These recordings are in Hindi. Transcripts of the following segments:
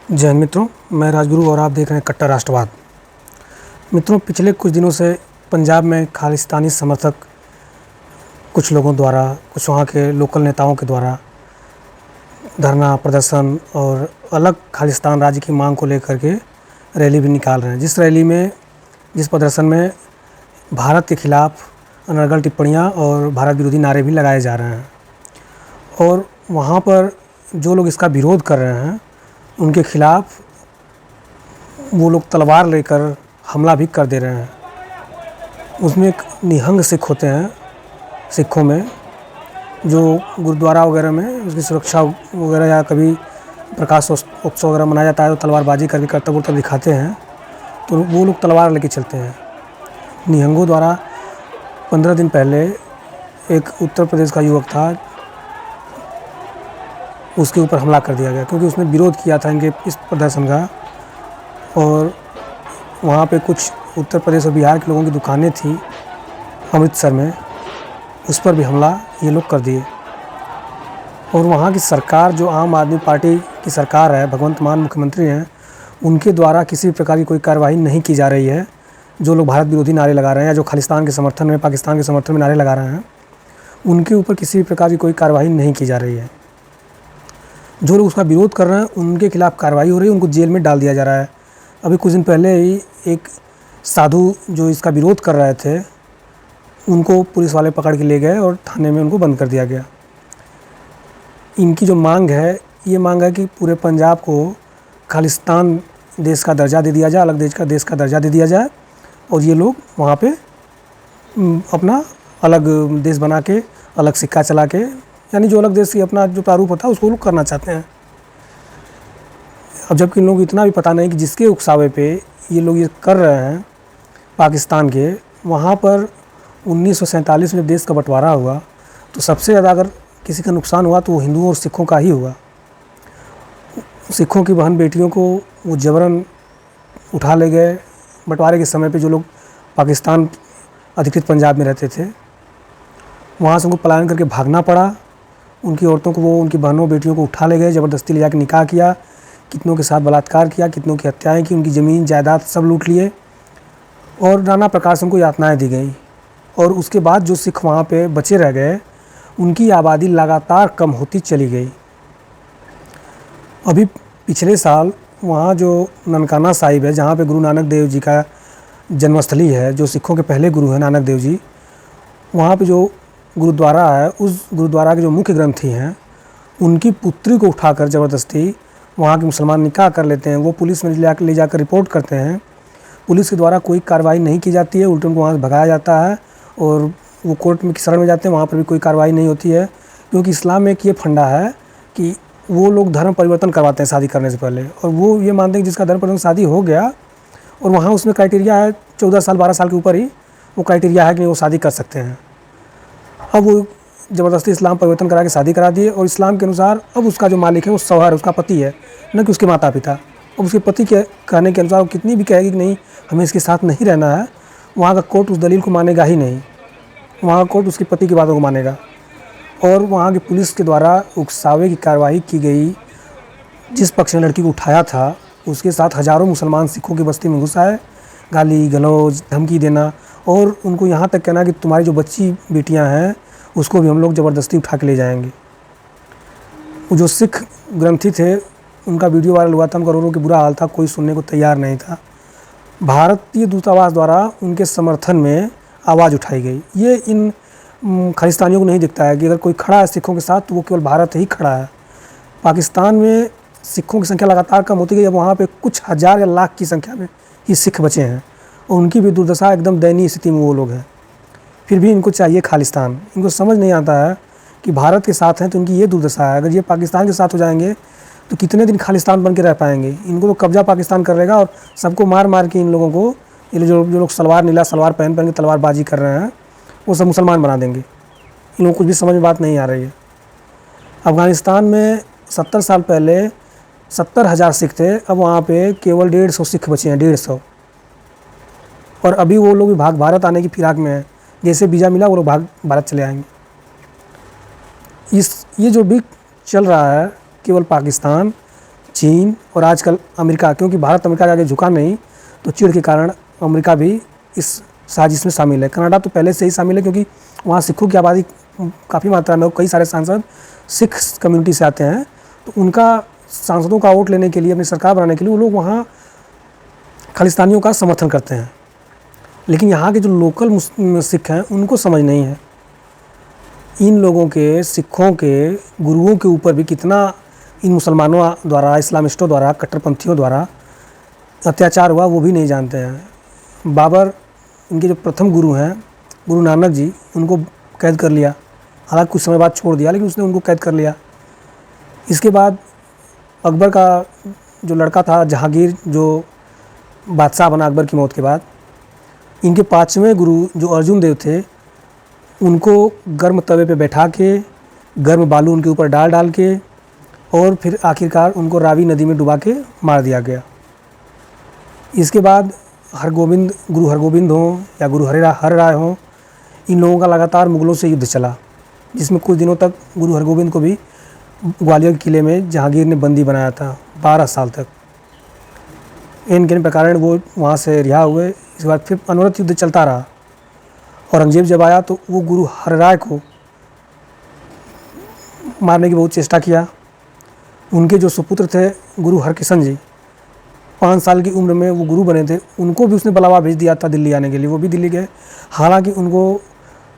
जय हिंद मित्रों, मैं राजगुरु और आप देख रहे हैं कट्टर राष्ट्रवाद। मित्रों, पिछले कुछ दिनों से पंजाब में खालिस्तानी समर्थक कुछ लोगों द्वारा, कुछ वहाँ के लोकल नेताओं के द्वारा धरना प्रदर्शन और अलग खालिस्तान राज्य की मांग को लेकर के रैली भी निकाल रहे हैं। जिस प्रदर्शन में भारत के खिलाफ अनर्गल टिप्पणियाँ और भारत विरोधी नारे भी लगाए जा रहे हैं। और वहाँ पर जो लोग इसका विरोध कर रहे हैं उनके खिलाफ वो लोग तलवार लेकर हमला भी कर दे रहे हैं। उसमें एक निहंग सिख होते हैं, सिखों में जो गुरुद्वारा वगैरह में उसकी सुरक्षा वगैरह या कभी प्रकाश उत्सव वगैरह मनाया जाता है तो तलवारबाजी करके कर्तव्य दिखाते हैं, तो वो लोग तलवार लेके चलते हैं। निहंगों द्वारा 15 दिन पहले एक उत्तर प्रदेश का युवक था, उसके ऊपर हमला कर दिया गया क्योंकि उसने विरोध किया था इनके इस प्रदर्शन का। और वहाँ पे कुछ उत्तर प्रदेश और बिहार के लोगों की दुकानें थी अमृतसर में, उस पर भी हमला ये लोग कर दिए। और वहाँ की सरकार, जो आम आदमी पार्टी की सरकार है, भगवंत मान मुख्यमंत्री हैं, उनके द्वारा किसी प्रकार की कोई कार्रवाई नहीं की जा रही है। जो लोग भारत विरोधी नारे लगा रहे हैं या जो खालिस्तान के समर्थन में, पाकिस्तान के समर्थन में नारे लगा रहे हैं, उनके ऊपर किसी प्रकार की कोई कार्रवाई नहीं की जा रही है। जो लोग उसका विरोध कर रहे हैं उनके खिलाफ कार्रवाई हो रही है, उनको जेल में डाल दिया जा रहा है। अभी कुछ दिन पहले ही एक साधु जो इसका विरोध कर रहे थे, उनको पुलिस वाले पकड़ के ले गए और थाने में उनको बंद कर दिया गया। इनकी जो मांग है, ये मांग है कि पूरे पंजाब को खालिस्तान देश का दर्जा दे दिया जाए, अलग देश का दर्जा दे दिया जाए, और ये लोग वहाँ पे अपना अलग देश बना के, अलग सिक्का चला के, यानी जो अलग देश की अपना जो प्रारूप होता है उसको लोग करना चाहते हैं। अब जबकि इन लोगों को इतना भी पता नहीं कि जिसके उकसावे पे ये लोग ये कर रहे हैं पाकिस्तान के, वहाँ पर 1947 में देश का बंटवारा हुआ तो सबसे ज़्यादा अगर किसी का नुकसान हुआ तो वो हिंदुओं और सिखों का ही हुआ। सिखों की बहन बेटियों को वो जबरन उठा ले गए। बंटवारे के समय पे जो लोग पाकिस्तान अधिकृत पंजाब में रहते थे, वहाँ से उनको पलायन करके भागना पड़ा। उनकी औरतों को, वो उनकी बहनों बेटियों को उठा ले गए, ज़बरदस्ती ले जाकर निकाह किया, कितनों के साथ बलात्कार किया, कितनों की हत्याएं की, उनकी ज़मीन जायदाद सब लूट लिए और नाना प्रकार से उनको यातनाएं दी गई। और उसके बाद जो सिख वहाँ पे बचे रह गए, उनकी आबादी लगातार कम होती चली गई। अभी पिछले साल वहाँ जो ननकाना साहिब है, जहाँ पे गुरु नानक देव जी का जन्मस्थली है, जो सिखों के पहले गुरु हैं नानक देव जी, वहाँ पे जो गुरुद्वारा है, उस गुरुद्वारा के जो मुख्य ग्रंथी हैं, उनकी पुत्री को उठाकर ज़बरदस्ती वहाँ के मुसलमान निकाह कर लेते हैं। वो पुलिस में ले जाकर रिपोर्ट करते हैं। पुलिस के द्वारा कोई कार्रवाई नहीं की जाती है, उल्टे उनको वहाँ से भगाया जाता है और वो कोर्ट में की शरण में जाते हैं, वहाँ पर भी कोई कार्रवाई नहीं होती है। क्योंकि इस्लाम में एक ये फंडा है कि वो लोग धर्म परिवर्तन करवाते हैं शादी करने से पहले, और वो ये मानते हैं कि जिसका धर्म परिवर्तन शादी हो गया और वहाँ उसमें क्राइटेरिया है 14 साल 12 साल के ऊपर ही वो क्राइटेरिया है कि वो शादी कर सकते हैं। अब वो ज़बरदस्ती इस्लाम परिवर्तन करा के शादी करा दिए, और इस्लाम के अनुसार अब उसका जो मालिक है वो शौहर, उसका पति है, न कि उसके माता पिता। अब उसके पति के कहने के अनुसार वो कितनी भी कहेगी कि नहीं हमें इसके साथ नहीं रहना है, वहाँ का कोर्ट उस दलील को मानेगा ही नहीं। वहाँ का कोर्ट उसके पति की बातों को मानेगा। और वहाँ की पुलिस के द्वारा उकसावे की कार्रवाई की गई। जिस पक्ष ने लड़की को उठाया था उसके साथ हज़ारों मुसलमान सिखों की बस्ती में घुस आए, गाली गलौज धमकी देना, और उनको यहाँ तक कहना कि तुम्हारी जो बच्ची बेटियाँ हैं उसको भी हम लोग ज़बरदस्ती उठा के ले जाएंगे। वो जो सिख ग्रंथी थे उनका वीडियो वायरल हुआ था, उनका रो रो के बुरा हाल था, कोई सुनने को तैयार नहीं था। भारतीय दूतावास द्वारा उनके समर्थन में आवाज़ उठाई गई। ये इन खालिस्तानियों को नहीं दिखता है कि अगर कोई खड़ा है सिखों के साथ तो वो केवल भारत ही खड़ा है। पाकिस्तान में सिखों की संख्या लगातार कम होती गई। अब वहाँ पे कुछ हज़ार या लाख की संख्या में ही सिख बचे हैं और उनकी भी दुर्दशा, एकदम दयनीय स्थिति में वो लोग हैं। फिर भी इनको चाहिए खालिस्तान। इनको समझ नहीं आता है कि भारत के साथ हैं तो इनकी ये दुर्दशा है। अगर ये पाकिस्तान के साथ हो जाएंगे तो कितने दिन खालिस्तान बन के रह पाएंगे। इनको तो कब्जा पाकिस्तान कर लेगा और सबको मार मार के इन लोगों को, ये जो लोग नीला सलवार पहन के तलवारबाजी कर रहे हैं, वो सब मुसलमान बना देंगे। इन लोगों को कुछ भी समझ में बात नहीं आ रही है। अफ़गानिस्तान में 70 साल पहले 70,000 सिख थे, अब वहाँ पे केवल 150 सिख बचे हैं, 150। और अभी वो लोग भी भारत आने की फिराक में हैं। जैसे वीज़ा मिला वो लोग भारत चले आएंगे। ये जो भी चल रहा है केवल पाकिस्तान चीन और आजकल अमेरिका, क्योंकि भारत अमेरिका के आगे झुका नहीं, तो चिढ़ के कारण अमेरिका भी इस साजिश में शामिल है। कनाडा तो पहले से ही शामिल है, क्योंकि वहाँ सिखों की आबादी काफ़ी मात्रा में, कई सारे सांसद सिख कम्युनिटी से आते हैं, तो उनका सांसदों का वोट लेने के लिए, अपनी सरकार बनाने के लिए वो लोग वहाँ खालिस्तानियों का समर्थन करते हैं। लेकिन यहाँ के जो लोकल सिख हैं उनको समझ नहीं है इन लोगों के, सिखों के गुरुओं के ऊपर भी कितना इन मुसलमानों द्वारा, इस्लामिस्टों द्वारा, कट्टरपंथियों द्वारा अत्याचार हुआ, वो भी नहीं जानते हैं। बाबर, इनके जो प्रथम गुरु हैं गुरु नानक जी, उनको कैद कर लिया, हालांकि कुछ समय बाद छोड़ दिया, लेकिन उसने उनको कैद कर लिया। इसके बाद अकबर का जो लड़का था जहांगीर, जो बादशाह बना अकबर की मौत के बाद, इनके 5वें गुरु जो अर्जुन देव थे, उनको गर्म तवे पे बैठा के, गर्म बालू उनके ऊपर डाल डाल के, और फिर आखिरकार उनको रावी नदी में डुबा के मार दिया गया। इसके बाद हरगोविंद, गुरु हरगोविंद हों या गुरु हर राय हों, इन लोगों का लगातार मुगलों से युद्ध चला, जिसमें कुछ दिनों तक गुरु हरगोविंद को भी ग्वालियर किले में जहांगीर ने बंदी बनाया था 12 साल तक। इनके कारण वो वहाँ से रिहा हुए। इसके बाद फिर अनवरत युद्ध चलता रहा। औरंगजेब जब आया तो वो गुरु हर राय को मारने की बहुत चेष्टा किया। उनके जो सुपुत्र थे गुरु हरकिशन जी, 5 साल की उम्र में वो गुरु बने थे, उनको भी उसने बलावा भेज दिया था दिल्ली आने के लिए। वो भी दिल्ली गए, हालांकि उनको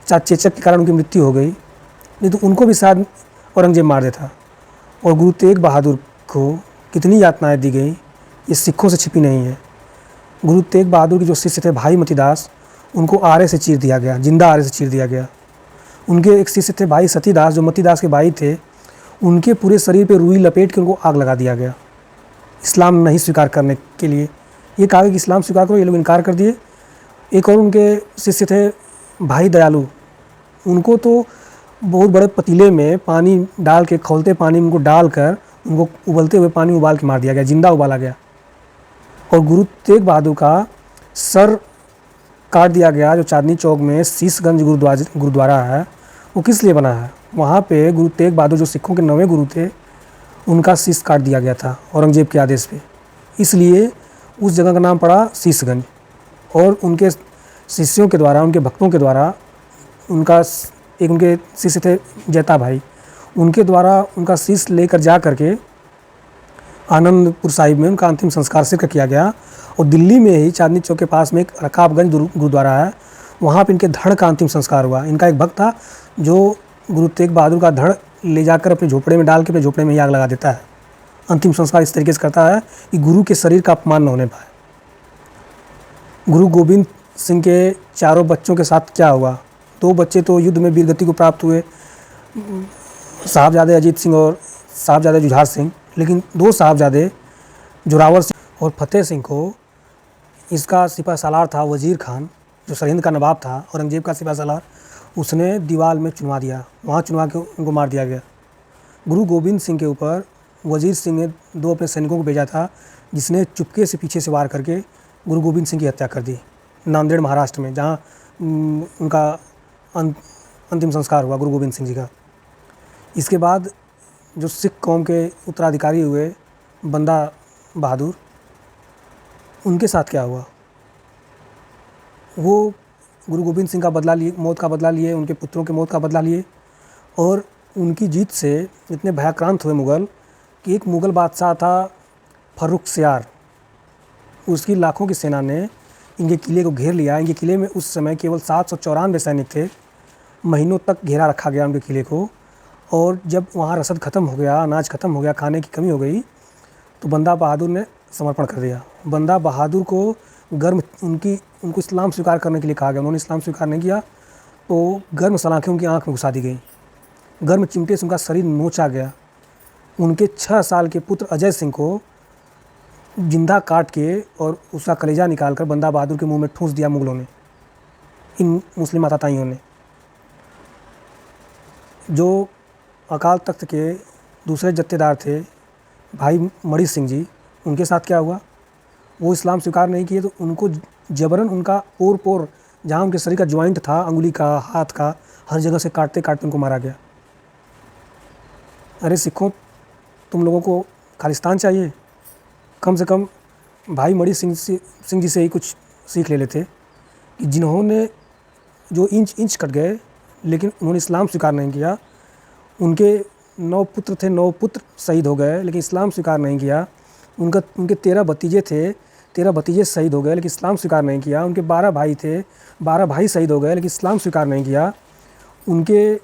चेचक के कारण उनकी मृत्यु हो गई, नहीं तो उनको भी शायद औरंगजेब मार देता। और गुरु तेग बहादुर को कितनी यातनाएं दी गई, ये सिखों से छिपी नहीं है। गुरु तेग बहादुर के जो शिष्य थे भाई मतीदास, उनको आरे से चीर दिया गया, जिंदा आरे से चीर दिया गया। उनके एक शिष्य थे भाई सतीदास, जो मतीदास के भाई थे, उनके पूरे शरीर पे रुई लपेट के उनको आग लगा दिया गया इस्लाम नहीं स्वीकार करने के लिए। ये कहा कि इस्लाम स्वीकार करो, ये लोग इनकार कर दिए। एक और उनके शिष्य थे भाई दयालु, उनको तो बहुत बड़े पतीले में पानी डाल के, खौलते पानी में उनको डालकर, उनको उबलते हुए पानी उबाल के मार दिया गया, जिंदा उबाला गया। और गुरु तेग बहादुर का सर काट दिया गया, जो चांदनी चौक में शीशगंज गुरुद्वारा है, वो किस लिए बना है? वहाँ पे गुरु तेग बहादुर जो सिखों के 9वें गुरु थे, उनका शीश काट दिया गया था औरंगजेब के आदेश पे, इसलिए उस जगह का नाम पड़ा शीशगंज। और उनके शिष्यों के द्वारा, उनके भक्तों के द्वारा, उनके शिष्य थे जैता भाई, उनके द्वारा उनका शीश लेकर जा करके आनंदपुर साहिब में उनका अंतिम संस्कार सिर्फ किया गया। और दिल्ली में ही चांदनी चौक के पास में एक रकाबगंज गुरुद्वारा है, वहाँ पे इनके धड़ का अंतिम संस्कार हुआ। इनका एक भक्त था जो गुरु तेग बहादुर का धड़ ले जाकर अपने झोपड़े में डाल के अपने झोपड़े में ही आग लगा देता है। अंतिम संस्कार इस तरीके से करता है कि गुरु के शरीर का अपमान न होने पाए। गुरु गोविंद सिंह के चारों बच्चों के साथ क्या हुआ? 2 बच्चे तो युद्ध में वीरगति को प्राप्त हुए, साहबजादे अजीत सिंह और साहबजादे जुझार सिंह, लेकिन 2 साहबजादे जोरावर सिंह और फतेह सिंह को इसका सिपह सालार था वजीर खान, जो सरहिंद का नवाब था, औरंगजेब का सिपह सालार, उसने दीवार में चुनवा दिया, वहाँ चुनवा के उनको मार दिया गया। गुरु गोविंद सिंह के ऊपर वजीर सिंह ने 2 अपने सैनिकों को भेजा था, जिसने चुपके से पीछे से वार करके गुरु गोविंद सिंह की हत्या कर दी, नांदेड़ महाराष्ट्र में, जहाँ उनका अंतिम संस्कार हुआ गुरु गोविंद सिंह जी का। इसके बाद जो सिख कौम के उत्तराधिकारी हुए बंदा बहादुर, उनके साथ क्या हुआ? वो गुरु गोविंद सिंह का बदला लिए, मौत का बदला लिए, उनके पुत्रों के मौत का बदला लिए। और उनकी जीत से इतने भयाक्रांत हुए मुग़ल कि एक मुग़ल बादशाह था फर्रुखसियार, उसकी लाखों की सेना ने इनके किले को घेर लिया। इनके किले में उस समय केवल 794 सैनिक थे। महीनों तक घेरा रखा गया उनके किले को। और जब वहाँ रसद ख़त्म हो गया, अनाज ख़त्म हो गया, खाने की कमी हो गई, तो बंदा बहादुर ने समर्पण कर दिया। बंदा बहादुर को उनको इस्लाम स्वीकार करने के लिए कहा गया, उन्होंने इस्लाम स्वीकार नहीं किया, तो गर्म सलाखें उनकी आँख में घुसा दी गई, गर्म चिमटे से उनका शरीर नोचा गया। उनके 6 साल के पुत्र अजय सिंह को जिंदा काट के और उसका कलेजा निकाल कर बंदा बहादुर के मुंह में ठूंस दिया मुग़लों ने, इन मुस्लिम आताताइयों ने। जो अकाल तख्त के दूसरे जत्थेदार थे भाई मणि सिंह जी, उनके साथ क्या हुआ? वो इस्लाम स्वीकार नहीं किए, तो उनको जबरन उनका पोर जहाँ उनके शरीर का ज्वाइंट था, अंगुली का, हाथ का, हर जगह से काटते काटते उनको मारा गया। अरे सिखों, तुम लोगों को खालिस्तान चाहिए, कम से कम भाई मणि सिंह जी से ही कुछ सीख ले लेते कि जिन्होंने जो इंच कट गए लेकिन उन्होंने इस्लाम स्वीकार नहीं किया। उनके 9 पुत्र थे, 9 पुत्र शहीद हो गए लेकिन इस्लाम स्वीकार नहीं किया। उनके 13 भतीजे थे, 13 भतीजे शहीद हो गए लेकिन इस्लाम स्वीकार नहीं किया। उनके 12 भाई थे, 12 भाई शहीद हो गए लेकिन इस्लाम स्वीकार नहीं किया। उनके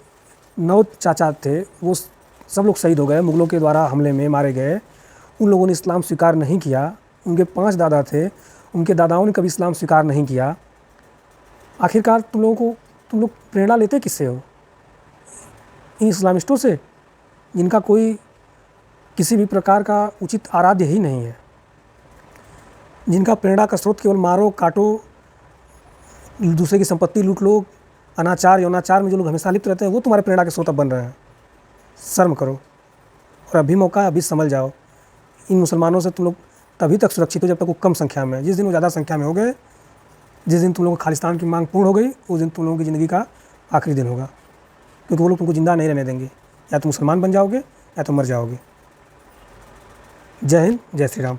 9 चाचा थे, वो सब लोग शहीद हो गए, मुग़लों के द्वारा हमले में मारे गए। उन लोगों ने इस्लाम स्वीकार नहीं किया। उनके 5 दादा थे, उनके दादाओं ने कभी इस्लाम स्वीकार नहीं किया। आखिरकार तुम लोग प्रेरणा लेते किससे हो? इन इस्लामिस्टों से, जिनका कोई किसी भी प्रकार का उचित आराध्य ही नहीं है, जिनका प्रेरणा का स्रोत केवल मारो काटो, दूसरे की संपत्ति लूट लो, अनाचार यौनाचार में जो लोग हमेशा लिप्त रहते हैं, वो तुम्हारे प्रेरणा के स्रोत बन रहे हैं। शर्म करो। और अभी मौका है, अभी समझ जाओ। इन मुसलमानों से तुम लोग तभी तक सुरक्षित हो जब तक वो कम संख्या में है। जिस दिन वो ज़्यादा संख्या में हो गए, जिस दिन तुम लोगों को खालिस्तान की मांग पूर्ण हो गई, उस दिन तुम लोगों की ज़िंदगी का आखिरी दिन होगा, क्योंकि वो लोग तुमको ज़िंदा नहीं रहने देंगे। या तुम मुसलमान बन जाओगे या तुम मर जाओगे। जय हिंद, जय श्री राम।